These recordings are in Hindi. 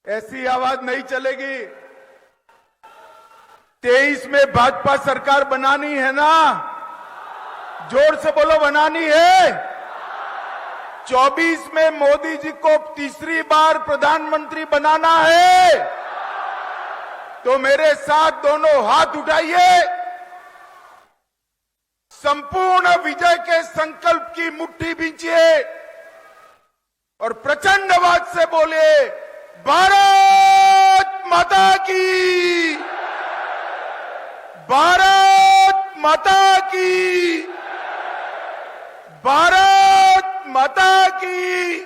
ऐसी आवाज नहीं चलेगी। 23 में भाजपा सरकार बनानी है ना? जोर से बोलो, बनानी है। 24 में मोदी जी को तीसरी बार प्रधानमंत्री बनाना है। तो मेरे साथ दोनों हाथ उठाइए, संपूर्ण विजय के संकल्प की मुट्ठी बींचिए और प्रचंड आवाज से बोले, भारत माता की, भारत माता की, भारत माता की।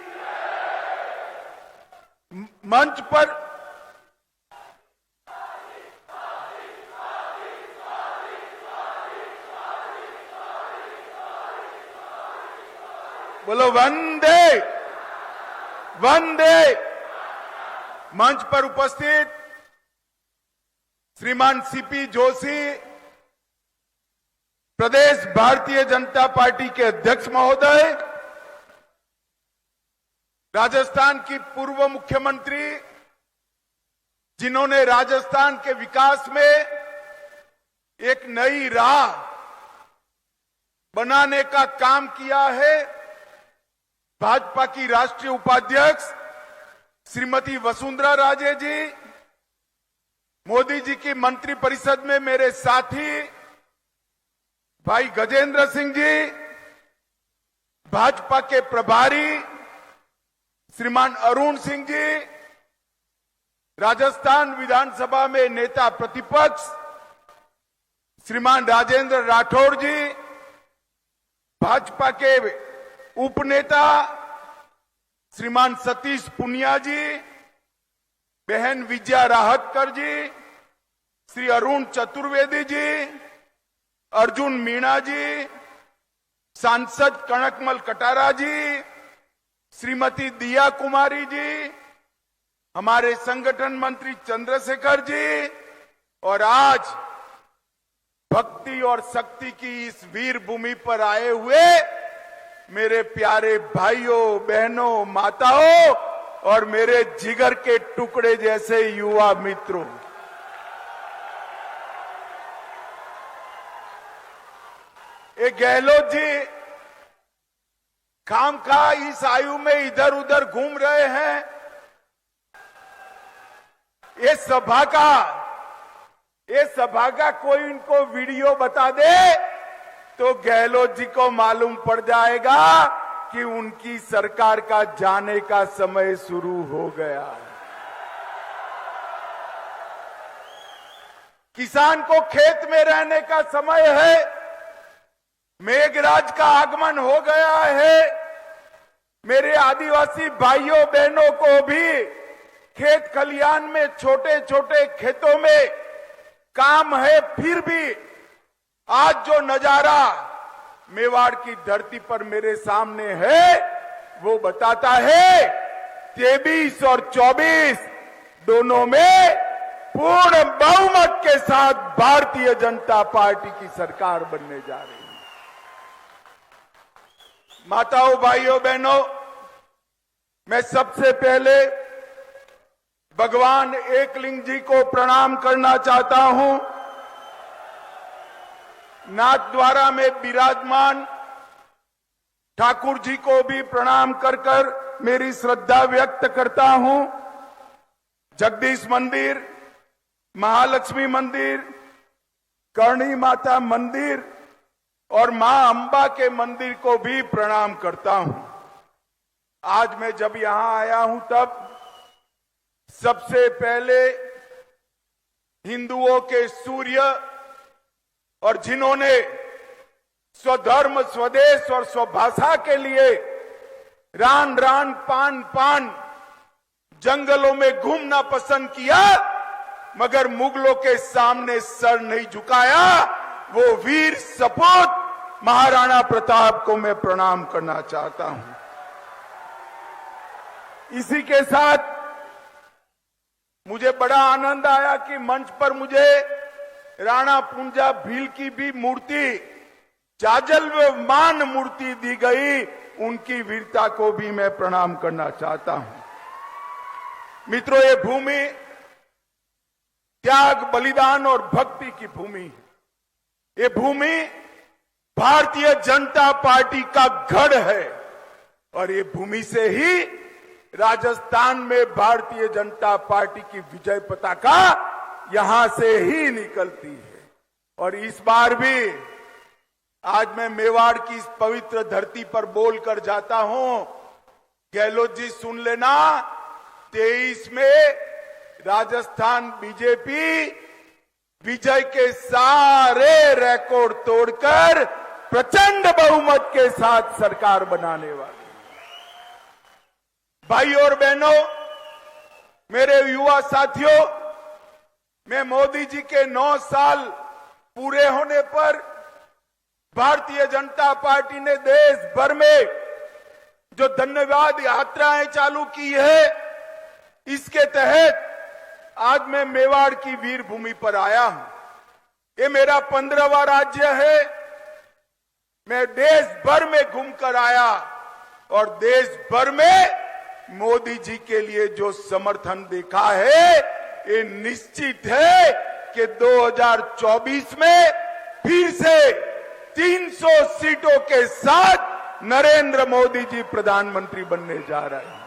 मंच पर बोलो वंदे वंदे। मंच पर उपस्थित श्रीमान सीपी जोशी, प्रदेश भारतीय जनता पार्टी के अध्यक्ष महोदय, राजस्थान की पूर्व मुख्यमंत्री, जिन्होंने राजस्थान के विकास में एक नई राह बनाने का काम किया है, भाजपा की राष्ट्रीय उपाध्यक्ष श्रीमती वसुंधरा राजे जी, मोदी जी की मंत्रिपरिषद में मेरे साथी भाई गजेंद्र सिंह जी, भाजपा के प्रभारी श्रीमान अरुण सिंह जी, राजस्थान विधानसभा में नेता प्रतिपक्ष श्रीमान राजेंद्र राठौर जी, भाजपा के उपनेता श्रीमान सतीश पुनिया जी, बहन विजया राहतकर जी, श्री अरुण चतुर्वेदी जी, अर्जुन मीणा जी, सांसद कनकमल कटारा जी, श्रीमती दिया कुमारी जी, हमारे संगठन मंत्री चंद्रशेखर जी, और आज भक्ति और शक्ति की इस वीर भूमि पर आए हुए मेरे प्यारे भाइयों बहनों माताओं और मेरे जिगर के टुकड़े जैसे युवा मित्रों, ये गहलोत जी खामखा इस आयु में इधर उधर घूम रहे हैं। ये सभा का कोई इनको वीडियो बता दे तो गहलोत जी को मालूम पड़ जाएगा कि उनकी सरकार का जाने का समय शुरू हो गया। किसान को खेत में रहने का समय है, मेघराज का आगमन हो गया है। मेरे आदिवासी भाइयों बहनों को भी खेत खलियान में छोटे छोटे खेतों में काम है, फिर भी आज जो नजारा मेवाड़ की धरती पर मेरे सामने है वो बताता है 23 और 24 दोनों में पूर्ण बहुमत के साथ भारतीय जनता पार्टी की सरकार बनने जा रही है। माताओं भाइयों बहनों, मैं सबसे पहले भगवान एकलिंग जी को प्रणाम करना चाहता हूं। नाथद्वारा में विराजमान ठाकुर जी को भी प्रणाम कर कर मेरी श्रद्धा व्यक्त करता हूं। जगदीश मंदिर, महालक्ष्मी मंदिर, करणी माता मंदिर और मां अंबा के मंदिर को भी प्रणाम करता हूं। आज मैं जब यहां आया हूं तब सबसे पहले हिंदुओं के सूर्य और जिन्होंने स्वधर्म स्वदेश और स्वभाषा के लिए रान रान पान पान जंगलों में घूमना पसंद किया मगर मुगलों के सामने सर नहीं झुकाया, वो वीर सपूत महाराणा प्रताप को मैं प्रणाम करना चाहता हूं। इसी के साथ मुझे बड़ा आनंद आया कि मंच पर मुझे राणा पुंजा भील की भी मूर्ति, जाजलमान मूर्ति दी गई, उनकी वीरता को भी मैं प्रणाम करना चाहता हूं। मित्रों, ये भूमि त्याग, बलिदान और भक्ति की भूमि है। ये भूमि भारतीय जनता पार्टी का गढ़ है और ये भूमि से ही राजस्थान में भारतीय जनता पार्टी की विजय पताका यहां से ही निकलती है। और इस बार भी आज मैं मेवाड़ की इस पवित्र धरती पर बोलकर जाता हूं, गहलोत जी सुन लेना, 23 में राजस्थान बीजेपी विजय के सारे रिकॉर्ड तोड़कर प्रचंड बहुमत के साथ सरकार बनाने वाली। भाई और बहनों, मेरे युवा साथियों, मैं मोदी जी के 9 साल पूरे होने पर भारतीय जनता पार्टी ने देश भर में जो धन्यवाद यात्राएं चालू की है, इसके तहत आज मैं मेवाड़ की वीर भूमि पर आया हूं। ये मेरा 15वां राज्य है। मैं देश भर में घूमकर आया और देश भर में मोदी जी के लिए जो समर्थन देखा है, ये निश्चित है कि 2024 में फिर से 300 सीटों के साथ नरेंद्र मोदी जी प्रधानमंत्री बनने जा रहे हैं।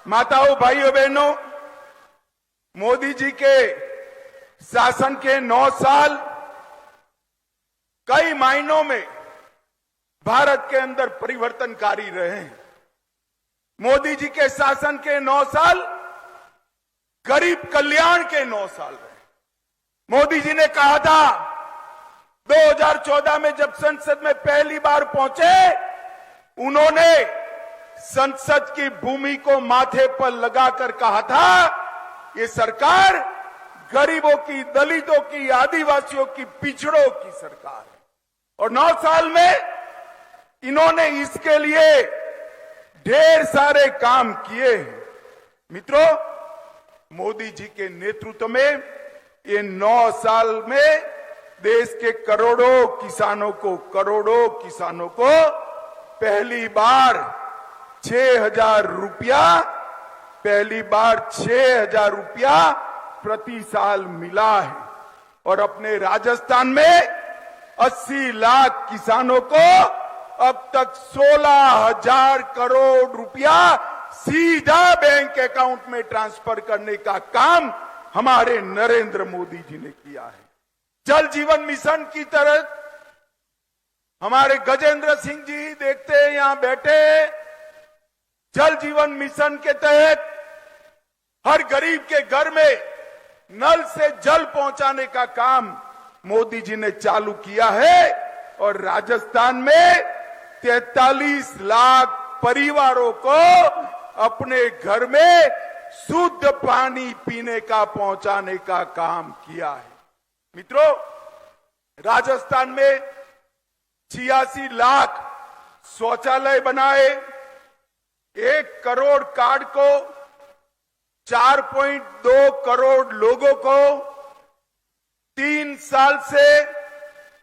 माताओं, भाइयों, बहनों, मोदी जी के शासन के 9 साल कई मायनों में भारत के अंदर परिवर्तनकारी रहे हैं। मोदी जी के शासन के 9 साल गरीब कल्याण के 9 साल रहे। मोदी जी ने कहा था 2014 में जब संसद में पहली बार पहुंचे, उन्होंने संसद की भूमि को माथे पर लगाकर कहा था, ये सरकार गरीबों की, दलितों की, आदिवासियों की, पिछड़ों की सरकार है। और 9 साल में इन्होंने इसके लिए ढेर सारे काम किए हैं। मित्रों, मोदी जी के नेतृत्व में ये 9 साल में देश के करोड़ों किसानों को पहली बार 6,000 रुपया प्रति साल मिला है। और अपने राजस्थान में 80 लाख किसानों को अब तक 16,000 करोड़ रुपया सीधा बैंक अकाउंट में ट्रांसफर करने का काम हमारे नरेंद्र मोदी जी ने किया है। जल जीवन मिशन की तरह हमारे गजेंद्र सिंह जी देखते हैं यहां बैठे, जल जीवन मिशन के तहत हर गरीब के घर में नल से जल पहुंचाने का काम मोदी जी ने चालू किया है। और राजस्थान में 43 लाख परिवारों को अपने घर में शुद्ध पानी पीने का पहुंचाने का काम किया है। मित्रों, राजस्थान में 86 लाख शौचालय बनाए, 1 करोड़ कार्ड को 4.2 करोड़ लोगों को 3 साल से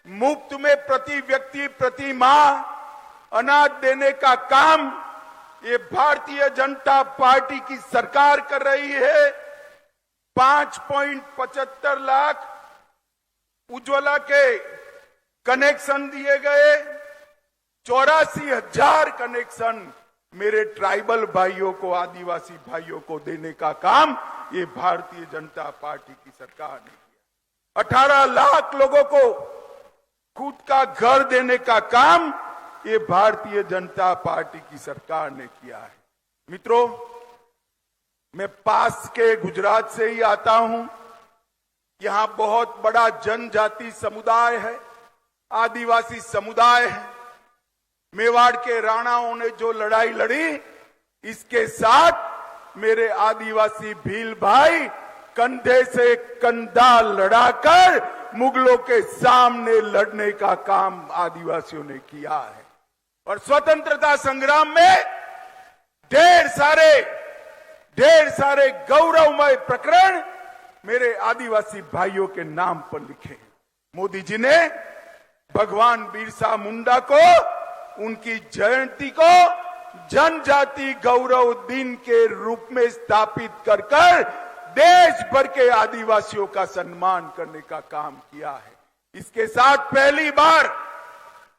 मुफ्त में प्रति व्यक्ति प्रति माह अनाज देने का काम ये भारतीय जनता पार्टी की सरकार कर रही है। 5.75 लाख उज्ज्वला के कनेक्शन दिए गए, 84,000 कनेक्शन मेरे ट्राइबल भाइयों को, आदिवासी भाइयों को देने का काम ये भारतीय जनता पार्टी की सरकार ने किया। 18 लाख लोगों को खुद का घर देने का काम ये भारतीय जनता पार्टी की सरकार ने किया है। मित्रों, मैं पास के गुजरात से ही आता हूं। यहां बहुत बड़ा जनजाति समुदाय है, आदिवासी समुदाय है। मेवाड़ के राणाओं ने जो लड़ाई लड़ी, इसके साथ मेरे आदिवासी भील भाई कंधे से कंधा लड़ाकर मुगलों के सामने लड़ने का काम आदिवासियों ने किया है। और स्वतंत्रता संग्राम में ढेर सारे गौरवमय प्रकरण मेरे आदिवासी भाइयों के नाम पर लिखे। मोदी जी ने भगवान बिरसा मुंडा को, उनकी जयंती को जनजाति गौरव दिन के रूप में स्थापित कर देश भर के आदिवासियों का सम्मान करने का काम किया है। इसके साथ पहली बार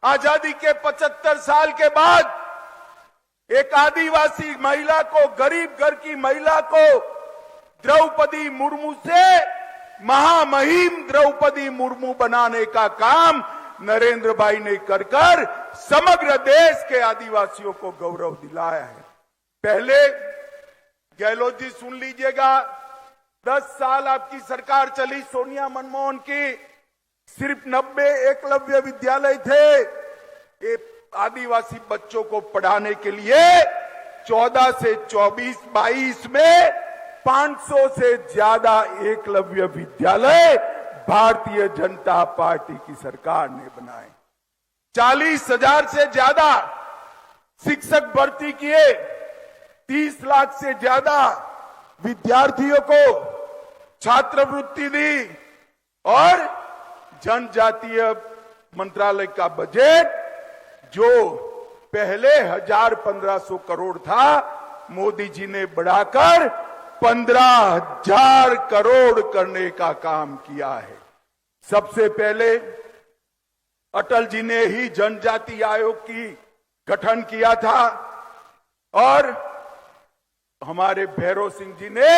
आजादी के 75 साल के बाद एक आदिवासी महिला को, गरीब घर की महिला को द्रौपदी मुर्मू से महामहिम द्रौपदी मुर्मू बनाने का काम नरेंद्र भाई ने कर समग्र देश के आदिवासियों को गौरव दिलाया है। पहले गहलोत जी सुन लीजिएगा, 10 साल आपकी सरकार चली सोनिया मनमोहन की, सिर्फ 90 एकलव्य विद्यालय थे। ये आदिवासी बच्चों को पढ़ाने के लिए 14 से 24-22 में 500 से ज्यादा एकलव्य विद्यालय भारतीय जनता पार्टी की सरकार ने बनाए। 40,000 से ज्यादा शिक्षक भर्ती किए, 30 लाख से ज्यादा विद्यार्थियों को छात्रवृत्ति दी और जनजातीय मंत्रालय का बजट जो पहले 1,000-1,500 करोड़ था, मोदी जी ने बढ़ाकर 15,000 करोड़ करने का काम किया है। सबसे पहले अटल जी ने ही जनजाति आयोग की गठन किया था और हमारे भैरव सिंह जी ने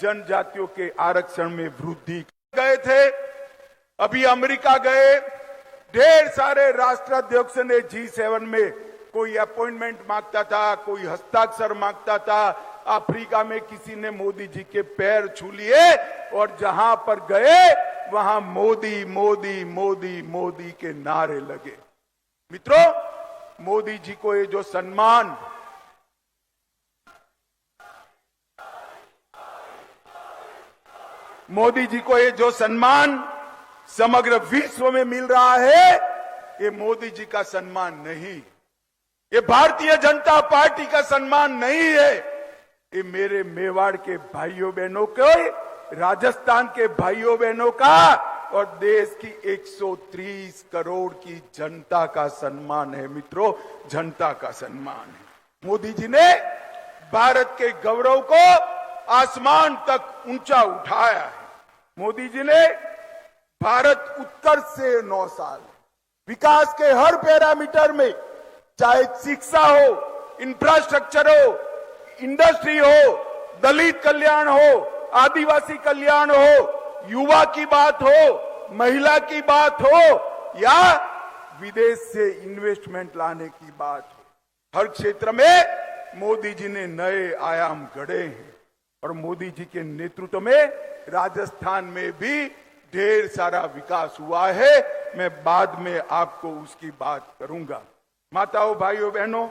जनजातियों के आरक्षण में वृद्धि गए थे। अभी अमेरिका गए, ढेर सारे राष्ट्राध्यक्ष ने G7 में कोई अपॉइंटमेंट मांगता था, कोई हस्ताक्षर मांगता था। अफ्रीका में किसी ने मोदी जी के पैर छू लिए और जहां पर गए वहां मोदी मोदी मोदी मोदी के नारे लगे। मित्रों, मोदी जी को ये जो सम्मान समग्र विश्व में मिल रहा है, ये मोदी जी का सम्मान नहीं, ये भारतीय जनता पार्टी का सम्मान नहीं है। ये मेरे मेवाड़ के भाइयों बहनों के, राजस्थान के भाइयों बहनों का और देश की 130 करोड़ की जनता का सम्मान है। मित्रों, जनता का सम्मान है। मोदी जी ने भारत के गौरव को आसमान तक ऊंचा उठाया है। मोदी जी ने भारत उत्कर्ष से 9 साल विकास के हर पैरामीटर में, चाहे शिक्षा हो, इंफ्रास्ट्रक्चर हो, इंडस्ट्री हो, दलित कल्याण हो, आदिवासी कल्याण हो, युवा की बात हो, महिला की बात हो या विदेश से इन्वेस्टमेंट लाने की बात हो, हर क्षेत्र में मोदी जी ने नए आयाम गढ़े हैं। और मोदी जी के नेतृत्व में राजस्थान में भी ढेर सारा विकास हुआ है। मैं बाद में आपको उसकी बात करूंगा। माताओं, भाइयों, बहनों,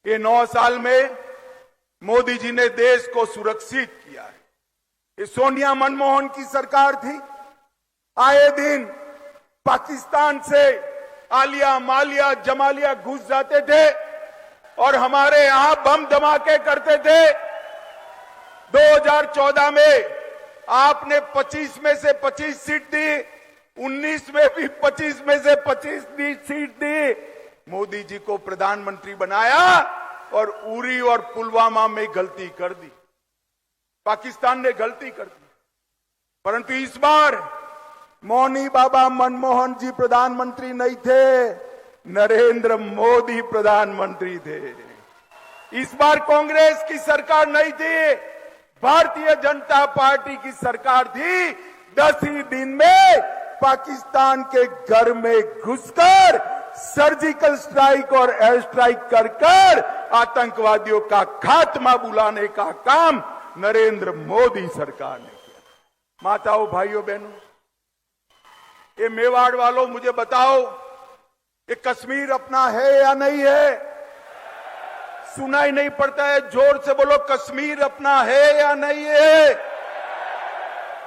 ये 9 साल में मोदी जी ने देश को सुरक्षित किया है। ये सोनिया मनमोहन की सरकार थी, आए दिन पाकिस्तान से आलिया मालिया जमालिया घुस जाते थे और हमारे यहां बम धमाके करते थे। 2014 में आपने 25 में से 25 सीट दी, 19 में भी 25 में से 25 सीट दी। मोदी जी को प्रधानमंत्री बनाया और उरी और पुलवामा में गलती कर दी, पाकिस्तान ने गलती कर दी। परंतु इस बार मौनी बाबा मनमोहन जी प्रधानमंत्री नहीं थे, नरेंद्र मोदी प्रधानमंत्री थे। इस बार कांग्रेस की सरकार नहीं थी, भारतीय जनता पार्टी की सरकार थी। 10 ही दिन में पाकिस्तान के घर में घुसकर सर्जिकल स्ट्राइक और एयर स्ट्राइक कर आतंकवादियों का खात्मा बुलाने का काम नरेंद्र मोदी सरकार ने किया। माताओं, भाइयों, बहनों, ये मेवाड़ वालों मुझे बताओ, ये कश्मीर अपना है या नहीं है? सुनाई नहीं पड़ता है, जोर से बोलो, कश्मीर अपना है या नहीं है?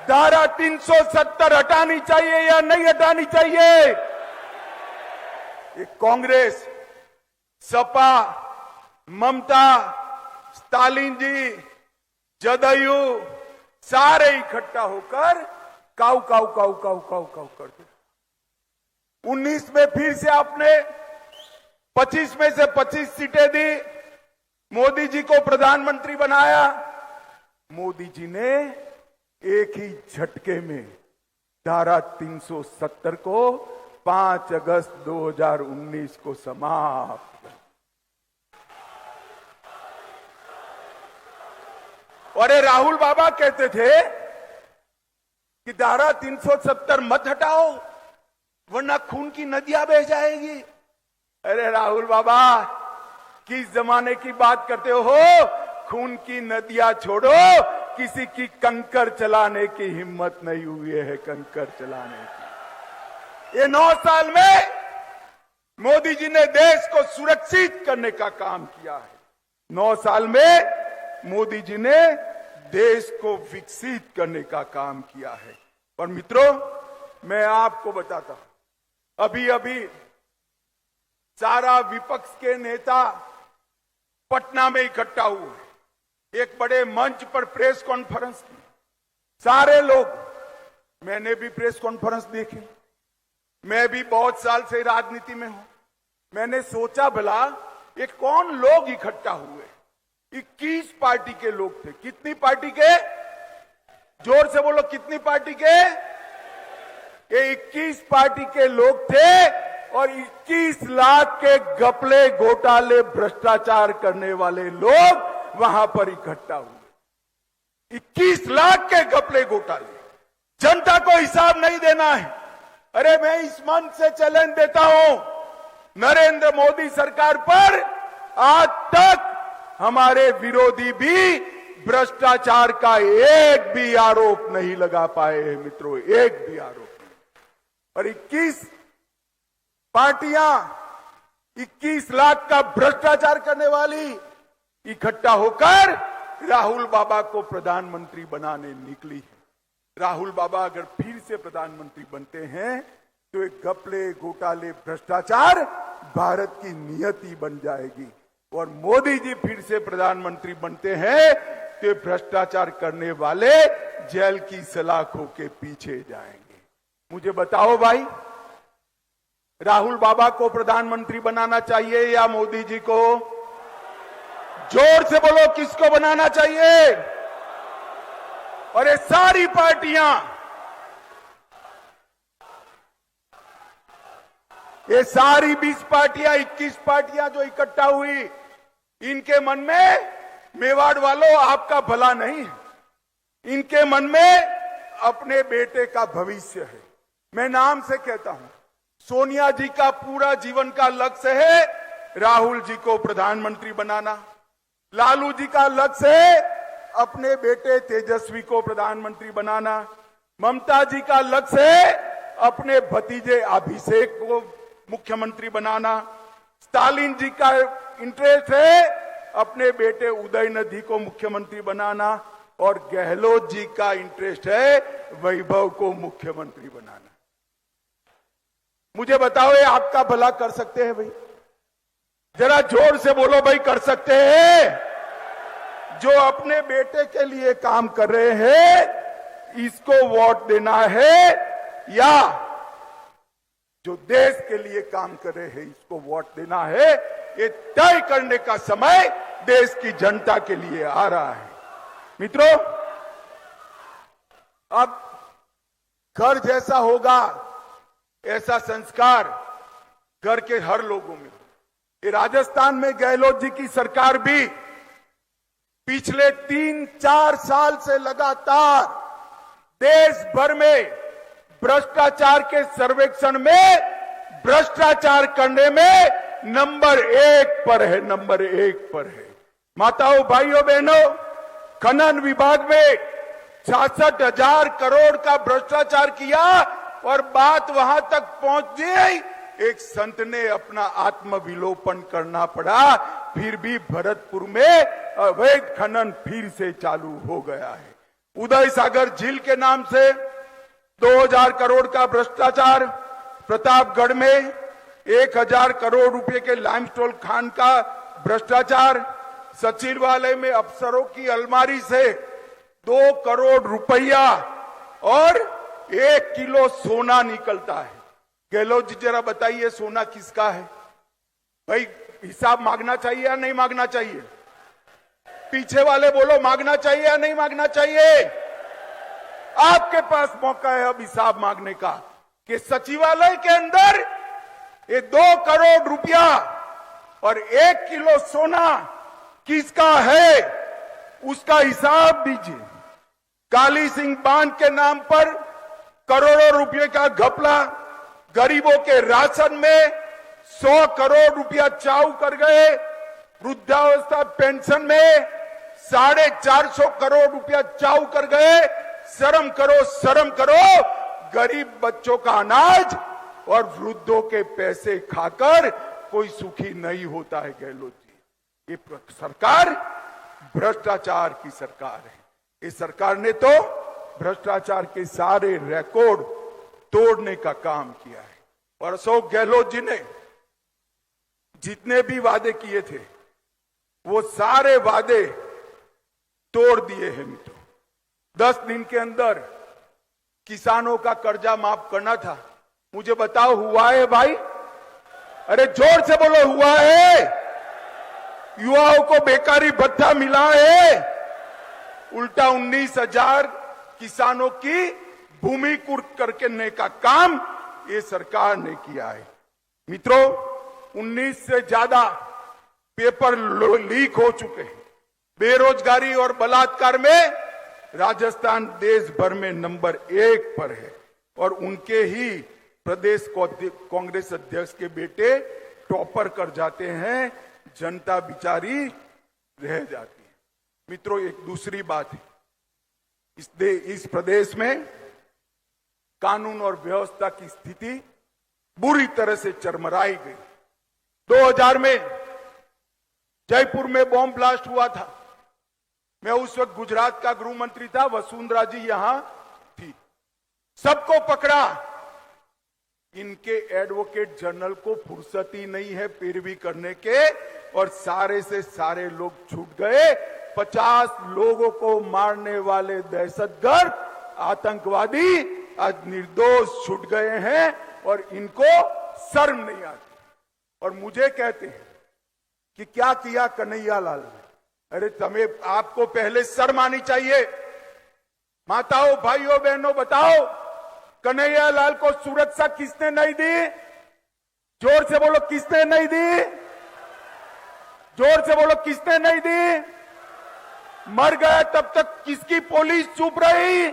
धारा 370 हटानी चाहिए या नहीं हटानी चाहिए? ये कांग्रेस, सपा, ममता, स्टालिन जी, जदयू, सारे इकट्ठा होकर काऊ काऊ काऊ काऊ काऊ काऊ करते। 19 में फिर से आपने 25 में से 25 सीटें दी, मोदी जी को प्रधानमंत्री बनाया। मोदी जी ने एक ही झटके में धारा 370 को 5 अगस्त 2019 को समाप्त। और ये राहुल बाबा कहते थे कि धारा 370 मत हटाओ वरना खून की नदियां बह जाएगी। अरे राहुल बाबा, किस जमाने की बात करते हो? खून की नदियां छोड़ो, किसी की कंकर चलाने की हिम्मत नहीं हुई है, कंकर चलाने की। ये 9 साल में मोदी जी ने देश को सुरक्षित करने का काम किया है। 9 साल में मोदी जी ने देश को विकसित करने का काम किया है। और मित्रों, मैं आपको बताता हूं, अभी अभी सारा विपक्ष के नेता पटना में इकट्ठा हुए, एक बड़े मंच पर प्रेस कॉन्फ्रेंस की। सारे लोग, मैंने भी प्रेस कॉन्फ्रेंस देखी, मैं भी बहुत साल से राजनीति में हूं। मैंने सोचा भला ये कौन लोग इकट्ठा हुए? 21 पार्टी के लोग थे। कितनी पार्टी के? जोर से बोलो, कितनी पार्टी के? ये 21 पार्टी के लोग थे और 21 लाख के घपले, घोटाले, भ्रष्टाचार करने वाले लोग वहां पर इकट्ठा हुए। 21 लाख के घपले, घोटाले, जनता को हिसाब नहीं देना है। अरे मैं इस मंच से चैलेंज देता हूं, नरेंद्र मोदी सरकार पर आज तक हमारे विरोधी भी भ्रष्टाचार का एक भी आरोप नहीं लगा पाए हैं मित्रों, एक भी आरोप नहीं। और 21 पार्टियां 21 लाख का भ्रष्टाचार करने वाली इकट्ठा होकर राहुल बाबा को प्रधानमंत्री बनाने निकली है। राहुल बाबा अगर फिर से प्रधानमंत्री बनते हैं तो एक घपले, घोटाले, भ्रष्टाचार भारत की नियति बन जाएगी। और मोदी जी फिर से प्रधानमंत्री बनते हैं तो भ्रष्टाचार करने वाले जेल की सलाखों के पीछे जाएंगे। मुझे बताओ भाई, राहुल बाबा को प्रधानमंत्री बनाना चाहिए या मोदी जी को? जोर से बोलो, किसको बनाना चाहिए? और ये सारी पार्टियां, ये सारी 20 पार्टियां, 21 पार्टियां जो इकट्ठा हुई, इनके मन में मेवाड़ वालों आपका भला नहीं है। इनके मन में अपने बेटे का भविष्य है। मैं नाम से कहता हूं, सोनिया जी का पूरा जीवन का लक्ष्य है राहुल जी को प्रधानमंत्री बनाना। लालू जी का लक्ष्य है अपने बेटे तेजस्वी को प्रधानमंत्री बनाना। ममता जी का लक्ष्य है अपने भतीजे अभिषेक को मुख्यमंत्री बनाना। स्टालिन जी का इंटरेस्ट है अपने बेटे उदयनिधि को मुख्यमंत्री बनाना। और गहलोत जी का इंटरेस्ट है वैभव को मुख्यमंत्री बनाना। मुझे बताओ, ये आपका भला कर सकते हैं भाई? जरा जोर से बोलो भाई, कर सकते हैं? जो अपने बेटे के लिए काम कर रहे हैं, इसको वोट देना है, या जो देश के लिए काम कर रहे हैं इसको वोट देना है? ये तय करने का समय देश की जनता के लिए आ रहा है। मित्रों, अब घर जैसा होगा ऐसा संस्कार घर के हर लोगों में। ये राजस्थान में गहलोत जी की सरकार भी पिछले 3-4 साल से लगातार देश भर में भ्रष्टाचार के सर्वेक्षण में भ्रष्टाचार करने में नंबर 1 पर है, नंबर 1 पर है। माताओं, भाइयों, बहनों, खनन विभाग में 66,000 करोड़ का भ्रष्टाचार किया और बात वहां तक पहुंच गई, एक संत ने अपना आत्मविलोपन करना पड़ा, फिर भी भरतपुर में अवैध खनन फिर से चालू हो गया है। उदय सागर झील के नाम से 2000 करोड़ का भ्रष्टाचार, प्रतापगढ़ में 1000 करोड़ रुपए के लाइमस्टोन खान का भ्रष्टाचार, सचिवालय में अफसरों की अलमारी से 2 करोड़ रुपया और 1 किलो सोना निकलता है। गहलोत जी जरा बताइए सोना किसका है? भाई हिसाब मांगना चाहिए या नहीं मांगना चाहिए? पीछे वाले बोलो मांगना चाहिए या नहीं मांगना चाहिए? आपके पास मौका है अब हिसाब मांगने का कि सचिवालय के अंदर ये 2 करोड़ रुपया और 1 किलो सोना किसका है, उसका हिसाब दीजिए। काली सिंह बांध के नाम पर करोड़ों रुपए का घपला, गरीबों के राशन में 100 करोड़ रुपया चाऊ कर गए, वृद्धावस्था पेंशन में 450 करोड़ रुपया चाऊ कर गए। शर्म करो, शर्म करो। गरीब बच्चों का अनाज और वृद्धों के पैसे खाकर कोई सुखी नहीं होता है। गहलोत जी, ये सरकार भ्रष्टाचार की सरकार है। इस सरकार ने तो भ्रष्टाचार के सारे रिकॉर्ड तोड़ने का काम किया है। और अशोक गहलोत जी ने जितने भी वादे किए थे वो सारे वादे तोड़ दिए हैं मित्रों। 10 दिन के अंदर किसानों का कर्जा माफ करना था। मुझे बताओ हुआ है भाई? अरे जोर से बोलो, हुआ है? युवाओं को बेकारी भत्ता मिला है? उल्टा 19,000 किसानों की भूमि कुर्क करने का काम ये सरकार ने किया है। मित्रों, 19 से ज्यादा पेपर लीक हो चुके हैं। बेरोजगारी और बलात्कार में राजस्थान देश भर में नंबर 1 पर है और उनके ही प्रदेश कांग्रेस अध्यक्ष के बेटे टॉपर कर जाते हैं, जनता बिचारी रह जाती है। मित्रों, एक दूसरी बात है, इस प्रदेश में कानून और व्यवस्था की स्थिति बुरी तरह से चरमराई गई। 2000 में जयपुर में बॉम्ब ब्लास्ट हुआ था। मैं उस वक्त गुजरात का गृह मंत्री था, वसुंधरा जी यहां थी। सबको पकड़ा। इनके एडवोकेट जनरल को फुर्सत ही नहीं है पैरवी करने के और सारे से सारे लोग छूट गए। 50 लोगों को मारने वाले दहशतगर्द आतंकवादी आज निर्दोष छूट गए हैं और इनको शर्म नहीं आती। और मुझे कहते हैं कि क्या किया कन्हैया लाल ने। अरे तुम्हें, आपको पहले शर्म आनी चाहिए। माताओं, भाइयों, बहनों, बताओ कन्हैया लाल को सुरक्षा किसने नहीं दी? जोर से बोलो, किसने नहीं दी? जोर से बोलो, किसने नहीं दी? मर गया तब तक किसकी पुलिस चुप रही?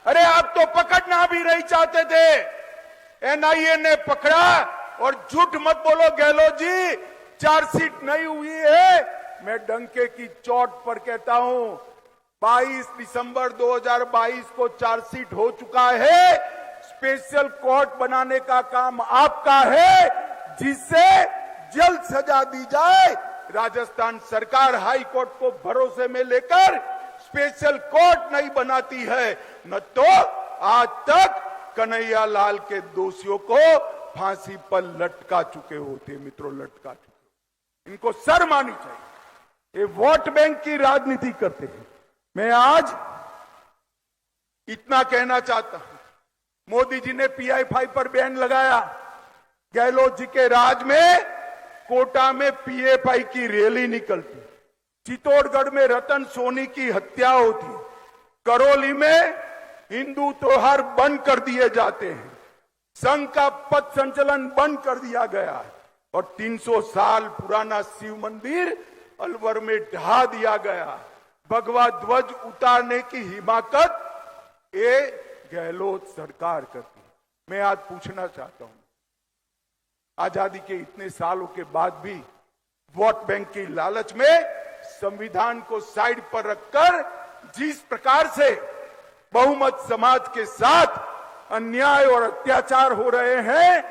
अरे आप तो पकड़ना भी नहीं चाहते थे, एनआईए ने पकड़ा। और झूठ मत बोलो गहलोत जी, चार्जशीट नहीं हुई है। मैं डंके की चोट पर कहता हूं, 22 दिसंबर 2022 को चार्जशीट हो चुका है। स्पेशल कोर्ट बनाने का काम आपका है, जिससे जल्द सजा दी जाए। राजस्थान सरकार हाई कोर्ट को भरोसे में लेकर स्पेशल कोर्ट नहीं बनाती है, न तो आज तक कन्हैया लाल के दोषियों को फांसी पर लटका चुके होते। मित्रों, लटका चुके। इनको शर्म आनी चाहिए। ये वोट बैंक की राजनीति करते हैं। मैं आज इतना कहना चाहता हूं, मोदी जी ने PI5 पर बैन लगाया। गहलोत जी के राज में कोटा में PFI की रैली निकलती, चित्तौड़गढ़ में रतन सोनी की हत्या होती, करौली में हिंदू त्योहार बंद कर दिए जाते हैं, संघ का पथ संचलन बंद कर दिया गया है और 300 साल पुराना शिव मंदिर अलवर में ढहा दिया गया। भगवा ध्वज उतारने की हिमाकत ये गहलोत सरकार करती है। मैं आज पूछना चाहता हूं, आजादी के इतने सालों के बाद भी वोट बैंक की लालच में संविधान को साइड पर रखकर जिस प्रकार से बहुमत समाज के साथ अन्याय और अत्याचार हो रहे हैं,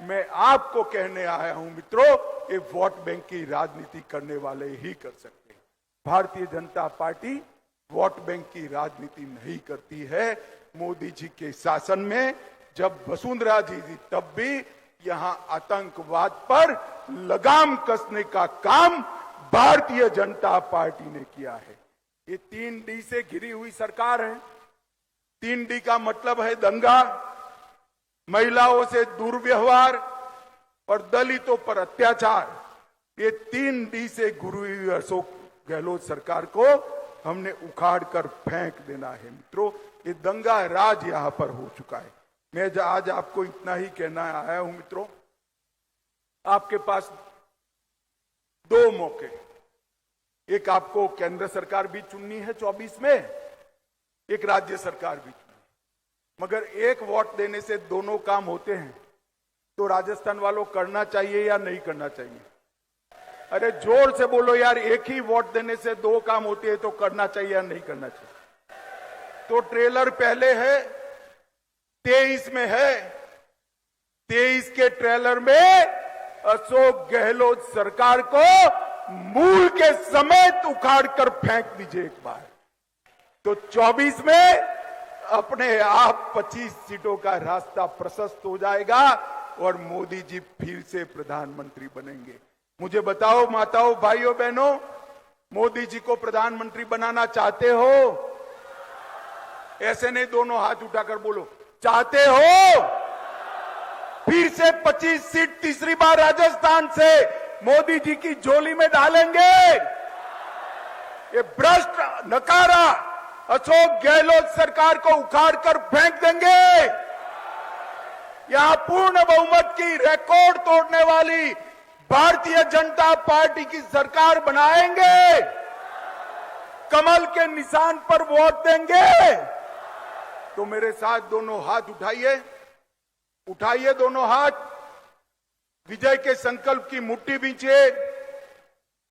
मैं आपको कहने आया हूं मित्रों, ये वोट बैंक की राजनीति करने वाले ही कर सकते हैं। Bharatiya Janata party vote bank की राजनीति नहीं करती है। मोदी जी के शासन में जब वसुंधरा जी थी तब भी यहां आतंकवाद पर लगाम कसने का काम भारतीय जनता पार्टी ने किया है। ये 3D से घिरी हुई सरकार है। 3D का मतलब है दंगा, महिलाओं से दुर्व्यवहार और दलितों पर अत्याचार। ये 3D से घिरी हुई अशोक गहलोत सरकार को हमने उखाड़ कर फेंक देना है। मित्रों, ये दंगा राज यहां पर हो चुका है। मैं आज आपको इतना ही कहना आया हूं। मित्रों, आपके पास 2 मौके, एक आपको केंद्र सरकार भी चुननी है 24 में, एक राज्य सरकार भी चुननी। मगर एक वोट देने से दोनों काम होते हैं, तो राजस्थान वालों करना चाहिए या नहीं करना चाहिए? अरे जोर से बोलो यार, एक ही वोट देने से 2 काम होते हैं तो करना चाहिए या नहीं करना चाहिए? तो ट्रेलर पहले है, 23 में है। 23 के ट्रेलर में अशोक गहलोत सरकार को मूल के समेत उखाड़ कर फेंक दीजिए एक बार, तो 24 में अपने आप 25 सीटों का रास्ता प्रशस्त हो जाएगा और मोदी जी फिर से प्रधानमंत्री बनेंगे। मुझे बताओ माताओं, भाइयों, बहनों, मोदी जी को प्रधानमंत्री बनाना चाहते हो? ऐसे नहीं, दोनों हाथ उठाकर बोलो, चाहते हो? फिर से 25 सीट तीसरी बार राजस्थान से मोदी जी की झोली में डालेंगे? ये भ्रष्ट नकारा अशोक गहलोत सरकार को उखाड़ कर फेंक देंगे। यहां पूर्ण बहुमत की रिकॉर्ड तोड़ने वाली भारतीय जनता पार्टी की सरकार बनाएंगे। कमल के निशान पर वोट देंगे। तो मेरे साथ दोनों हाथ उठाइए, उठाइए दोनों हाथ, विजय के संकल्प की मुट्ठी बींचिए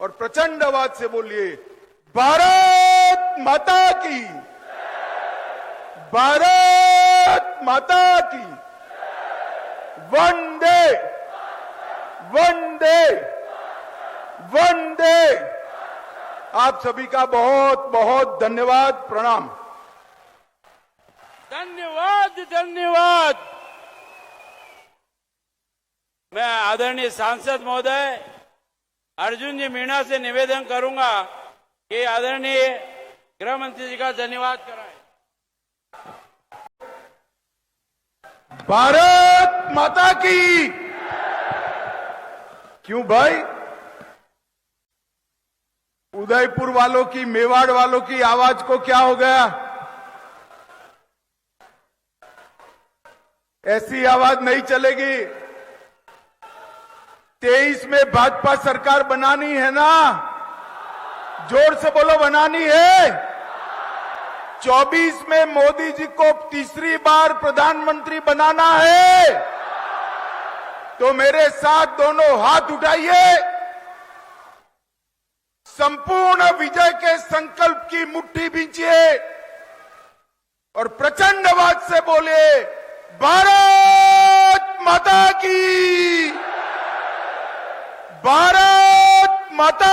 और प्रचंड आवाज से बोलिए, भारत माता की, भारत माता की, वंदे वंदे वंदे। आप सभी का बहुत बहुत धन्यवाद, प्रणाम। धन्यवाद, धन्यवाद। मैं आदरणीय सांसद महोदय अर्जुन जी मीणा से निवेदन करूंगा कि आदरणीय गृह मंत्री जी का धन्यवाद कराएं। भारत माता की। क्यों भाई, उदयपुर वालों की, मेवाड़ वालों की आवाज को क्या हो गया? ऐसी आवाज नहीं चलेगी। 23 में भाजपा सरकार बनानी है ना? जोर से बोलो, बनानी है। 24 में मोदी जी को तीसरी बार प्रधानमंत्री बनाना है। तो मेरे साथ दोनों हाथ उठाइए, संपूर्ण विजय के संकल्प की मुट्ठी बींचिए और प्रचंड आवाज से बोले, भारत माता की, भारत माता